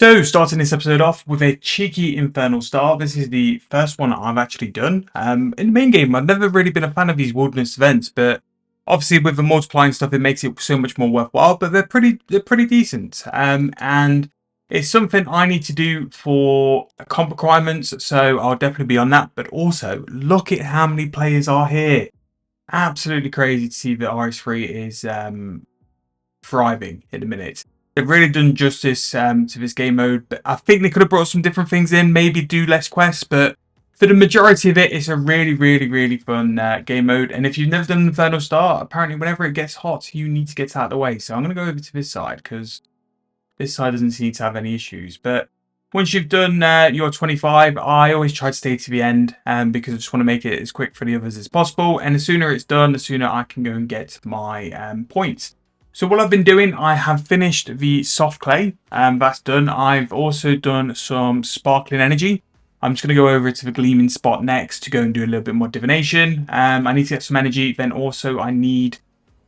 So, starting this episode off with a cheeky Infernal start. This is the first one I've actually done. In the main game, I've never really been a fan of these wilderness events, but obviously with the multiplying stuff, it makes it so much more worthwhile. But they're pretty decent. And it's something I need to do for comp requirements, so I'll definitely be on that. But also, look at how many players are here. Absolutely crazy to see that RS3 is thriving at the minute. They've really done justice to this game mode, but I think they could have brought some different things in, maybe do less quests, but for the majority of it, it's a really fun game mode. And if you've never done Infernal Start, apparently whenever it gets hot, you need to get out of the way. So I'm going to go over to this side, because this side doesn't seem to have any issues. But once you've done your 25, I always try to stay to the end because I just want to make it as quick for the others as possible. And the sooner it's done, the sooner I can go and get my points. So what I've been doing, I have finished the soft clay, that's done. I've also done some sparkling energy. I'm just going to go over to the gleaming spot next to go and do a little bit more divination. I need to get some energy, then also I need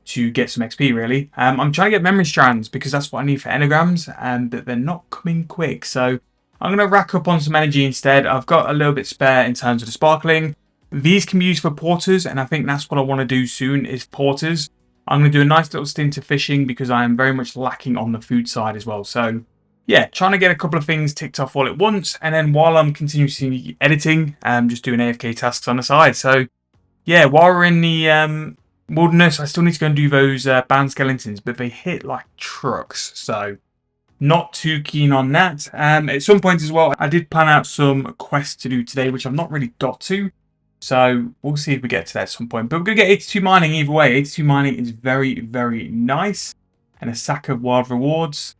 to get some XP really. I'm trying to get memory strands because that's what I need for engrams, but they're not coming quick. So I'm going to rack up on some energy instead. I've got a little bit spare in terms of the sparkling. These can be used for porters, and I think that's what I want to do soon is porters. I'm going to do a nice little stint of fishing because I am very much lacking on the food side as well. So yeah, trying to get a couple of things ticked off all at once. And then while I'm continuously editing, just doing AFK tasks on the side. So yeah, while we're in the wilderness, I still need to go and do those bound skeletons, but they hit like trucks. So not too keen on that. At some point as well, I did plan out some quests to do today, which I've not really got to. So we'll see if we get to that at some point. But we're going to get 82 mining either way. 82 mining is very nice. And a sack of wild rewards.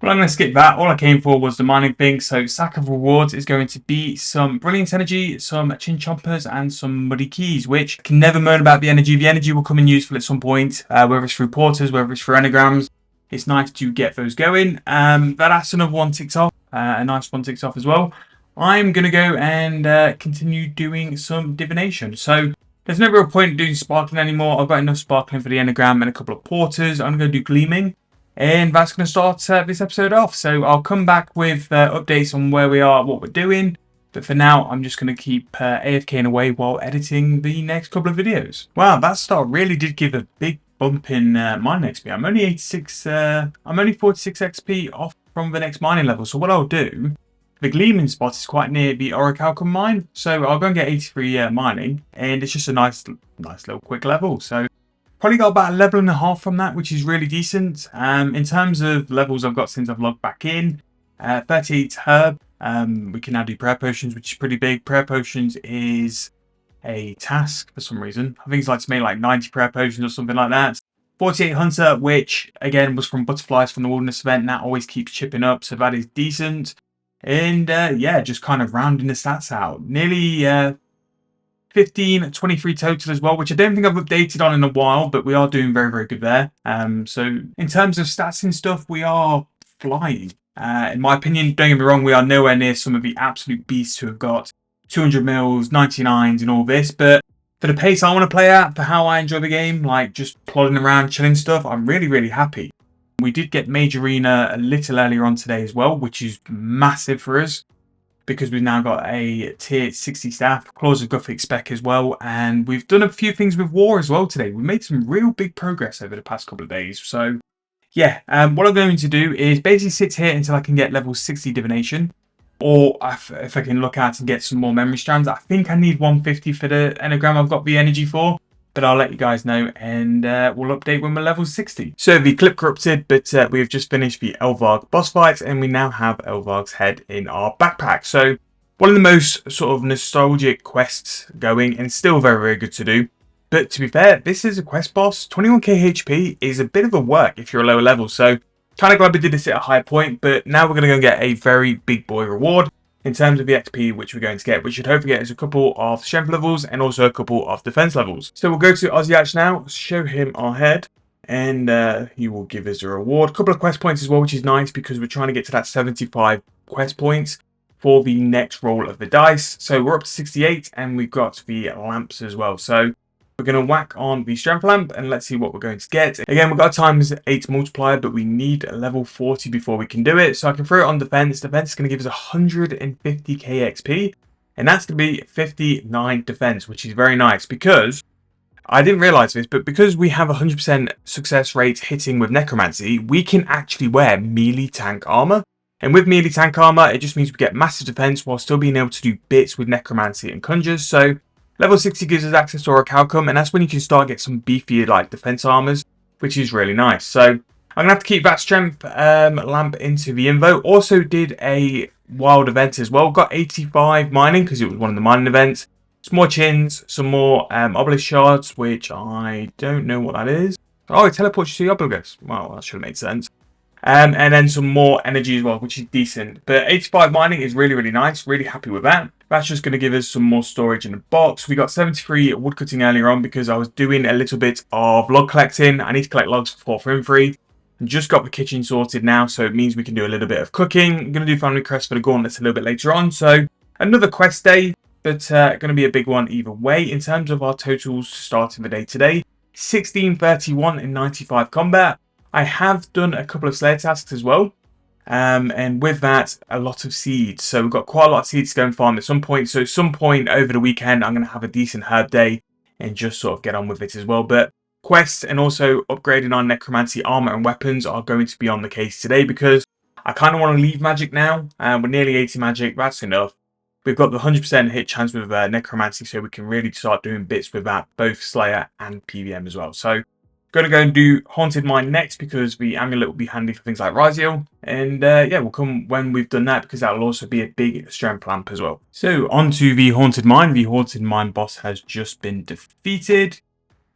Well, I'm going to skip that. All I came for was the mining thing. So sack of rewards is going to be some brilliant energy, some chin chompers, and some muddy keys, which I can never moan about the energy. The energy will come in useful at some point, whether it's through porters, whether it's through anagrams. It's nice to get those going. That's another one ticks off. A nice one ticks off as well. I'm going to go and continue doing some divination. So there's no real point in doing sparkling anymore. I've got enough sparkling for the enneagram and a couple of porters. I'm going to do gleaming. And that's going to start this episode off. So I'll come back with updates on where we are, what we're doing. But for now, I'm just going to keep AFKing away while editing the next couple of videos. Wow, that start really did give a big bump in mining XP. I'm only 86. I'm only 46 XP off from the next mining level. So what I'll do. The gleaming spot is quite near the orichalcum mine, so I'll go and get 83 mining, and it's just a nice little quick level. So probably got about a level and a half from that, which is really decent. In terms of levels I've got since I've logged back in, 38 herb. We can now do prayer potions, which is pretty big. Prayer potions is a task for some reason. I think it's like to make like 90 prayer potions or something like that. 48 hunter, which again was from butterflies from the wilderness event, and that always keeps chipping up, so that is decent. And yeah, just kind of rounding the stats out. Nearly 15, 23 total as well, which I don't think I've updated on in a while, but we are doing very good there. So in terms of stats and stuff, we are flying. In my opinion, don't get me wrong, we are nowhere near some of the absolute beasts who have got 200 mils, 99s and all this, but for the pace I want to play at, for how I enjoy the game, like just plodding around, chilling stuff, I'm really happy. We did get Major Arena a little earlier on today as well, which is massive for us because we've now got a tier 60 staff, Claws of Gothic spec as well, and we've done a few things with War as well today. We made some real big progress over the past couple of days. So yeah, what I'm going to do is basically sit here until I can get level 60 divination, or if I can look out and get some more memory strands. I think I need 150 for the enneagram I've got the energy for. But I'll let you guys know, and we'll update when we're level 60. So the clip corrupted, but we have just finished the Elvarg boss fight, and we now have Elvarg's head in our backpack. So one of the most sort of nostalgic quests going, and still very good to do. But to be fair, this is a quest boss. 21k HP is a bit of a work if you're a lower level. So kind of glad we did this at a high point, but now we're going to go and get a very big boy reward. In terms of the XP which we're going to get, we should hopefully get us a couple of strength levels and also a couple of defense levels. So we'll go to Ozyach now, show him our head, and he will give us a reward. A couple of quest points as well, which is nice because we're trying to get to that 75 quest points for the next roll of the dice. So we're up to 68 and we've got the lamps as well. So We're going to whack on the strength lamp and let's see what we're going to get. Again, we've got a times 8 multiplier, but we need a level 40 before we can do it. So I can throw it on defense. Defense is going to give us 150k XP, and that's going to be 59 defense, which is very nice because I didn't realize this, but because we have 100% success rate hitting with Necromancy, we can actually wear melee tank armor. And with melee tank armor, it just means we get massive defense while still being able to do bits with Necromancy and Conjures. So level 60 gives us access to Orichalcum, and that's when you can start get some beefier like defense armors, which is really nice. So I'm gonna have to keep that strength lamp into the invo. Also did a wild event as well. Got 85 mining because it was one of the mining events. Some more chins, some more obelisk shards, which I don't know what that is. Oh, it teleports you to the obelisk. Well, that should have made sense. And then some more energy as well, which is decent. But 85 mining is really, really nice. Really happy with that. That's just going to give us some more storage in the box. We got 73 woodcutting earlier on because I was doing a little bit of log collecting. I need to collect logs for 4 free. Just got the kitchen sorted now, so it means we can do a little bit of cooking. I'm going to do family crest for the gauntlets a little bit later on. So another quest day, but going to be a big one either way. In terms of our totals starting the day today, 1631 in 95 combat. I have done a couple of Slayer tasks as well, and with that, a lot of seeds. So we've got quite a lot of seeds to go and farm at some point. So at some point over the weekend, I'm going to have a decent herb day and just sort of get on with it as well. But quests and also upgrading our Necromancy armor and weapons are going to be on the case today because I kind of want to leave magic now. We're nearly 80 magic, that's enough. We've got the 100% hit chance with Necromancy, so we can really start doing bits with that, both Slayer and PVM as well. So going to go and do Haunted Mine next because the amulet will be handy for things like Raziel. And yeah, we'll come when we've done that because that will also be a big strength lamp as well. So onto the Haunted Mine. The Haunted Mine boss has just been defeated.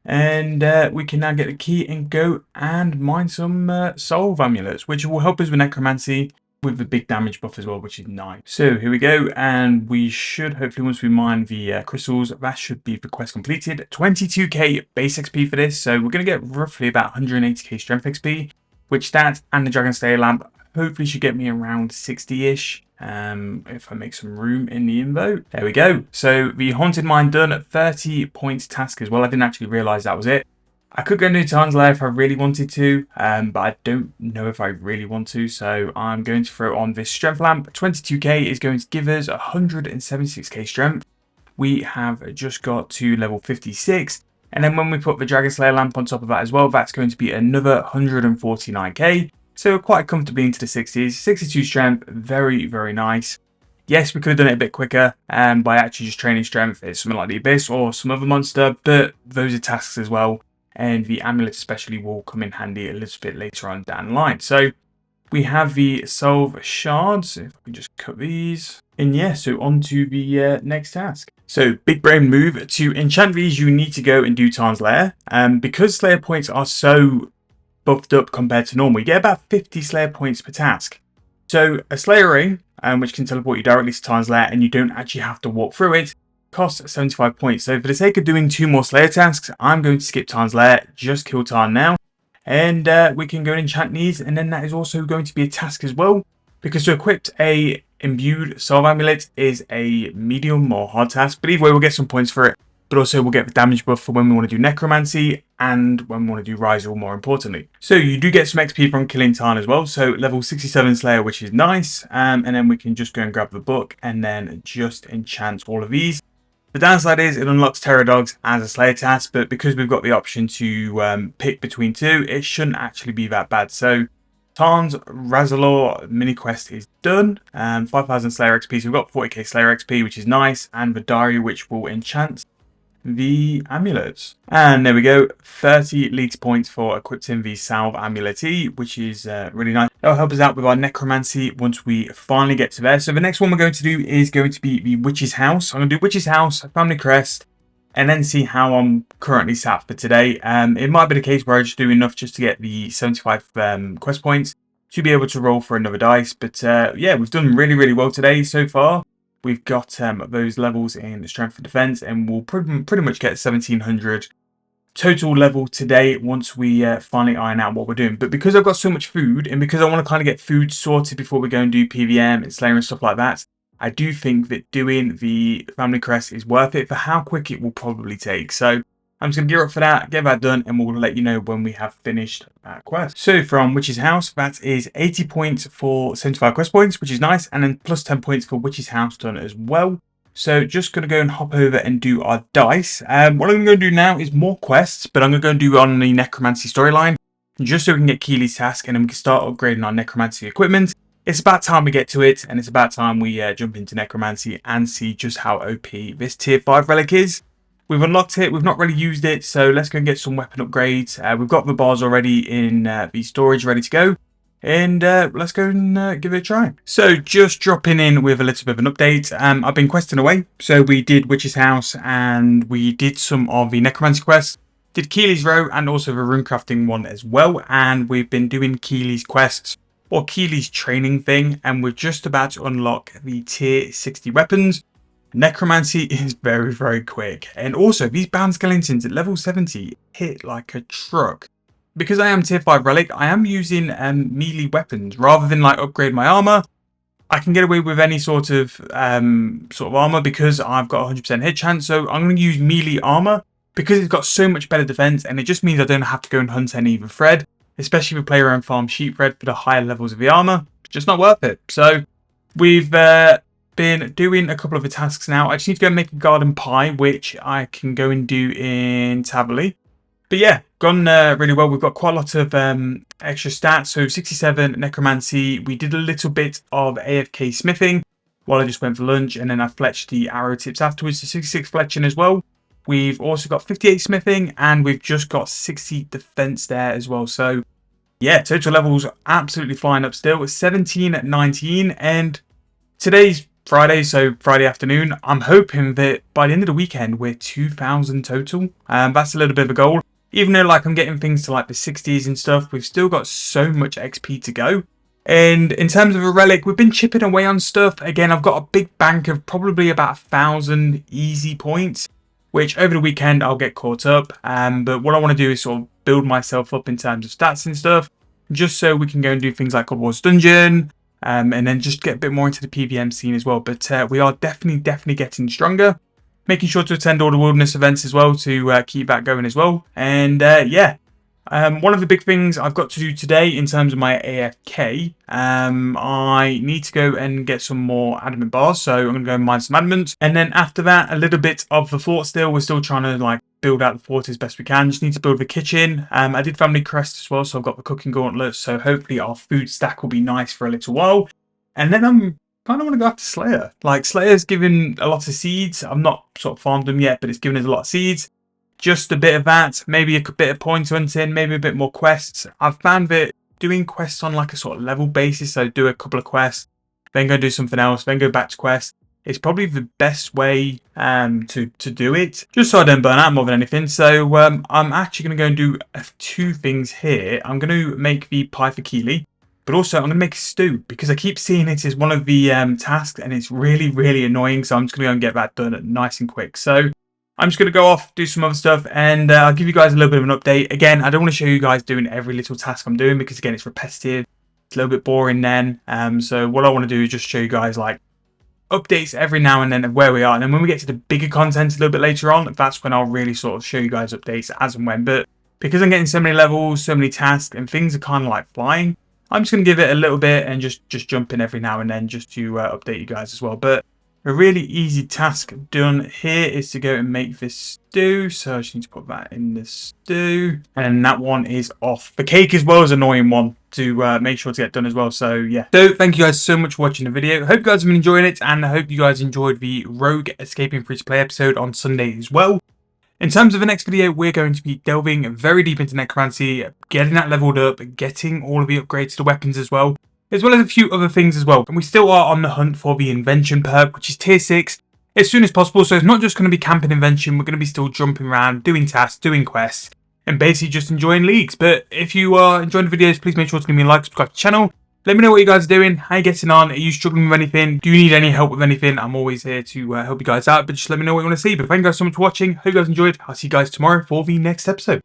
And we can now get the key and go and mine some soul amulets, which will help us with Necromancy with the big damage buff as well, which is nice. So here we go, and we should hopefully, once we mine the crystals, that should be the quest completed. 22k base XP for this, so we're going to get roughly about 180k strength XP, which that and the Dragon Slayer lamp hopefully should get me around 60-ish. If I make some room in the invo. There we go. So the Haunted Mine done at 30 points task as well. I didn't actually realise that was it. I could go into Tarn's Lair if I really wanted to, but I don't know if I really want to, so I'm going to throw on this Strength Lamp. 22k is going to give us 176k strength. We have just got to level 56, and then when we put the Dragon Slayer Lamp on top of that as well, that's going to be another 149k. So quite comfortably into the 60s. 62 strength, very, very nice. Yes, we could have done it a bit quicker by actually just training strength. It's something like the Abyss or some other monster, but those are tasks as well. And the amulet especially will come in handy a little bit later on down the line. So we have the Solve Shards. If we just cut these. And yeah, so on to the next task. So big brain move. To enchant these, you need to go and do Tarn's Lair. Because Slayer points are so buffed up compared to normal, you get about 50 Slayer points per task. So a Slayer ring, which can teleport you directly to Tarn's Lair, and you don't actually have to walk through it, costs 75 points. So for the sake of doing 2 more Slayer tasks, I'm going to skip Tarn's Lair, just kill Tarn now, and we can go and enchant these, and then that is also going to be a task as well, because to equip a imbued soul amulet is a medium or hard task, but either way we'll get some points for it, but also we'll get the damage buff for when we want to do Necromancy and when we want to do Raziel more importantly. So you do get some XP from killing Tarn as well, so level 67 Slayer, which is nice, and then we can just go and grab the book and then just enchant all of these. The downside is it unlocks Terror Dogs as a Slayer task, but because we've got the option to pick between 2, it shouldn't actually be that bad. So Tarn's Raziel mini quest is done, 5,000 Slayer XP, so we've got 40k Slayer XP, which is nice, and the diary which will enchant the amulets. And there we go, 30 lead points for equipping the Salve Amulet, which is really nice. That'll help us out with our Necromancy once we finally get to there. So the next one we're going to do is going to be the Witch's House. I'm going to do Witch's House, Family Crest, and then see how I'm currently sat for today. It might be the case where I just do enough just to get the 75 quest points to be able to roll for another dice. But yeah, we've done really, really well today so far. We've got those levels in strength and defense, and we'll pretty much get 1700 total level today once we finally iron out what we're doing. But because I've got so much food, and because I want to kind of get food sorted before we go and do PVM and Slayer and stuff like that, I do think that doing the Family Crest is worth it for how quick it will probably take. So I'm just going to gear up for that, get that done, and we'll let you know when we have finished that quest. So from Witch's House, that is 80 points for 75 quest points, which is nice, and then plus 10 points for Witch's House done as well. So just going to go and hop over and do our dice. What I'm going to do now is more quests, but I'm going to go and do on the Necromancy storyline, just so we can get Keely's task, and then we can start upgrading our Necromancy equipment. It's about time we get to it, and it's about time we jump into Necromancy and see just how OP this tier 5 relic is. We've unlocked it, we've not really used it, so let's go and get some weapon upgrades. We've got the bars already in the storage ready to go, and let's go and give it a try. So just dropping in with a little bit of an update. I've been questing away, so we did Witch's House, and we did some of the Necromancy quests. Did Keely's Row and also the runecrafting one as well, and we've been doing Keely's quests, or Keely's training thing, and we're just about to unlock the tier 60 weapons. Necromancy is very, very quick, and also these bound skeletons at level 70 hit like a truck. Because I am tier 5 relic, I am using melee weapons rather than like upgrade my armor. I can get away with any sort of armor because I've got 100% hit chance, so I'm going to use melee armor because it's got so much better defense, and it just means I don't have to go and hunt any of the thread. Especially if we play around farm sheep thread for the higher levels of the armor. It's just not worth it. So we've been doing a couple of the tasks now. I just need to go and make a garden pie, which I can go and do in Taverley. But yeah, gone really well. We've got quite a lot of extra stats. So 67 Necromancy. We did a little bit of AFK smithing while I just went for lunch, and then I fletched the arrow tips afterwards. So 66 fletching as well. We've also got 58 smithing, and we've just got 60 defense there as well. So yeah, total levels are absolutely flying up still. It's 17 at 19, and today's Friday, so Friday afternoon. I'm hoping that by the end of the weekend we're 2,000 total. That's a little bit of a goal. Even though like I'm getting things to like the 60s and stuff, we've still got so much XP to go. And in terms of a relic, we've been chipping away on stuff. Again, I've got a big bank of probably about 1,000 easy points, which over the weekend I'll get caught up. But what I want to do is sort of build myself up in terms of stats and stuff, just so we can go and do things like Cold War's Dungeon, and then just get a bit more into the PVM scene as well. But we are definitely getting stronger. Making sure to attend all the wilderness events as well to keep that going as well. And yeah. One of the big things I've got to do today in terms of my AFK, I need to go and get some more adamant bars, so I'm going to go and mine some adamant, and then after that a little bit of the fort still. We're still trying to like build out the fort as best we can. Just need to build the kitchen. I did family crest as well, so I've got the cooking gauntlet, so hopefully our food stack will be nice for a little while. And then I'm kind of want to go after Slayer. Like Slayer's given a lot of seeds. I've not sort of farmed them yet, but it's given us a lot of seeds. Just a bit of that, maybe a bit of point hunting, maybe a bit more quests. I've found that doing quests on like a sort of level basis, so do a couple of quests, then go do something else, then go back to quests, it's probably the best way to do it, just so I don't burn out more than anything. So I'm actually going to go and do two things here. I'm going to make the pie for Keely, but also I'm going to make a stew, because I keep seeing it as one of the tasks, and it's really annoying, so I'm just going to go and get that done nice and quick. So I'm just going to go off, do some other stuff, and I'll give you guys a little bit of an update. Again, I don't want to show you guys doing every little task I'm doing, because again, it's repetitive. It's a little bit boring then. So what I want to do is just show you guys like updates every now and then of where we are. And then when we get to the bigger content a little bit later on, that's when I'll really sort of show you guys updates as and when. But because I'm getting so many levels, so many tasks, and things are kind of like flying, I'm just going to give it a little bit and just jump in every now and then just to update you guys as well. But a really easy task done here is to go and make this stew. So I just need to put that in the stew. And that one is off. The cake as well is an annoying one to make sure to get done as well. So yeah. So thank you guys so much for watching the video. I hope you guys have been enjoying it. And I hope you guys enjoyed the Rogue Escaping Free to Play episode on Sunday as well. In terms of the next video, we're going to be delving very deep into Necromancy, getting that leveled up, getting all of the upgrades to the weapons as well as a few other things as well. And we still are on the hunt for the Invention perk, which is tier 6, as soon as possible. So it's not just going to be camping Invention, we're going to be still jumping around, doing tasks, doing quests, and basically just enjoying leagues. But if you are enjoying the videos, please make sure to give me a like, subscribe to the channel. Let me know what you guys are doing, how you getting on, are you struggling with anything, do you need any help with anything? I'm always here to help you guys out, but just let me know what you want to see. But thank you guys so much for watching, hope you guys enjoyed. I'll see you guys tomorrow for the next episode.